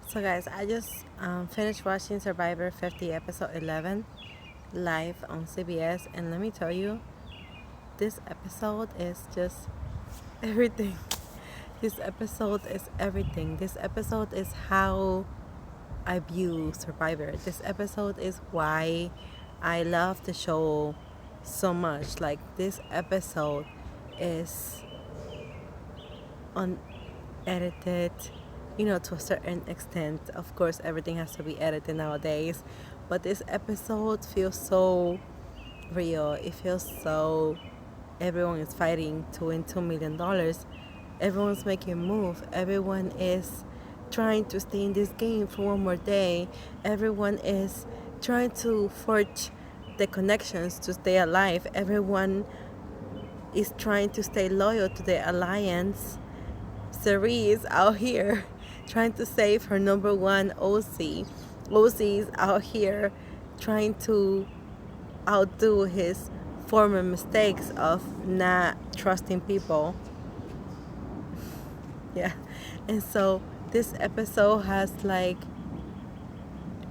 So guys, I just finished watching Survivor 50 episode 11 live on CBS, and let me tell you, this episode is just everything. This episode is everything. This episode is how I view Survivor. This episode is why I love the show so much. Like, this episode is unedited, to a certain extent. Of course, everything has to be edited nowadays, but this episode feels so real. It feels so everyone is fighting to win $2 million. Everyone's making a move. Everyone is trying to stay in this game for one more day. Everyone is trying to forge the connections to stay alive. Everyone is trying to stay loyal to the alliance. Cirie is out here trying to save her number one OC. OC is out here trying to outdo his former mistakes of not trusting people. Yeah. And so this episode has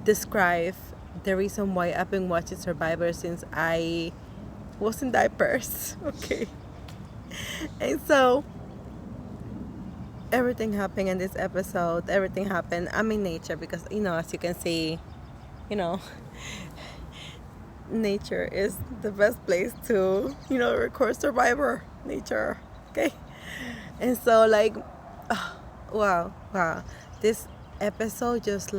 described the reason why I've been watching Survivor since I was in diapers. Okay. And so everything happened in this episode. Everything happened. I'm in nature because, as you can see, nature is the best place to, record Survivor. Nature. Okay. And so, wow. This episode just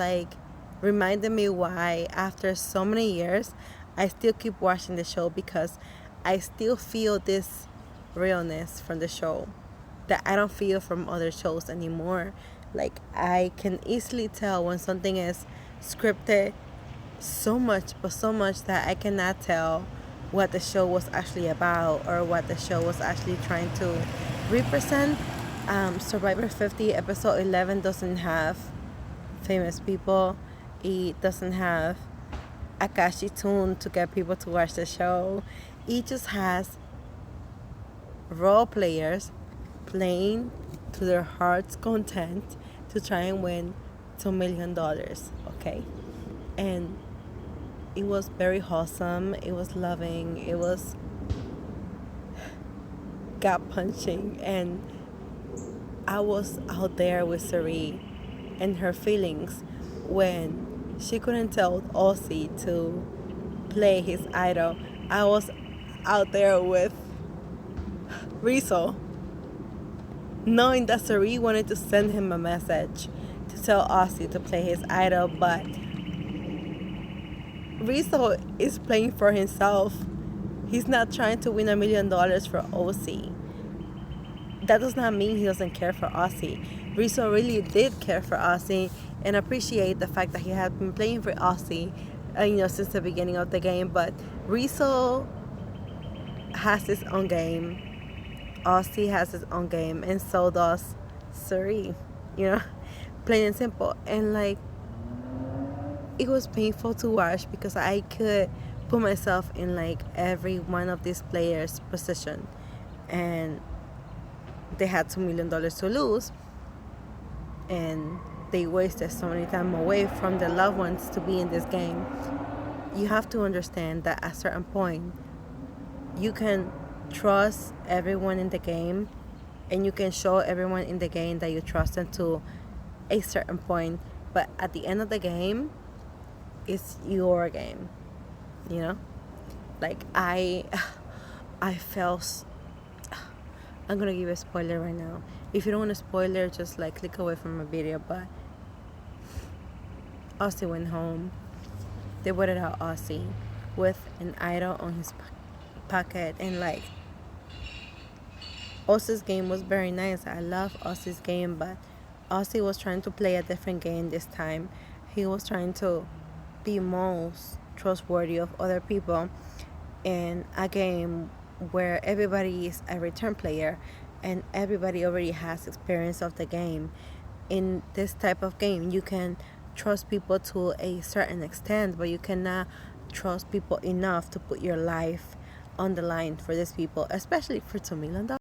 reminded me why, after so many years, I still keep watching the show, because I still feel this realness from the show that I don't feel from other shows anymore. Like, I can easily tell when something is scripted so much that I cannot tell what the show was actually about or what the show was actually trying to represent. Survivor 50 episode 11 doesn't have famous people. It doesn't have a catchy tune to get people to watch the show. It just has role players playing to their heart's content to try and win $2 million. Okay? And it was very wholesome. It was loving. It was gut punching. And I was out there with Cirie and her feelings when she couldn't tell Ozzy to play his idol. I was out there with Rizzo, knowing that Cirie wanted to send him a message to tell Ozzy to play his idol, but Rizzo is playing for himself. He's not trying to win $1 million for Ozzy. That does not mean he doesn't care for Ozzy. Rizzo really did care for Ozzy and appreciate the fact that he had been playing for Ozzy, since the beginning of the game. But Rizzo has his own game. Ozzy has his own game, and so does Cirie. Plain and simple. And it was painful to watch because I could put myself in every one of these players' position, and they had $2 million to lose, and they wasted so many time away from their loved ones to be in this game. You have to understand that at a certain point, you can trust everyone in the game, and you can show everyone in the game that you trust them to a certain point, but at the end of the game, it's your game. I felt, I'm gonna give you a spoiler right now. If you don't want a spoiler, just click away from my video. But Ozzy went home. They voted out Ozzy with an idol on his pocket, and Ozzy's game was very nice. I love Ozzy's game, but Ozzy was trying to play a different game this time. He was trying to be most trustworthy of other people in a game where everybody is a return player and everybody already has experience of the game. In this type of game, you can trust people to a certain extent, but you cannot trust people enough to put your life on the line for these people, especially for $2 million.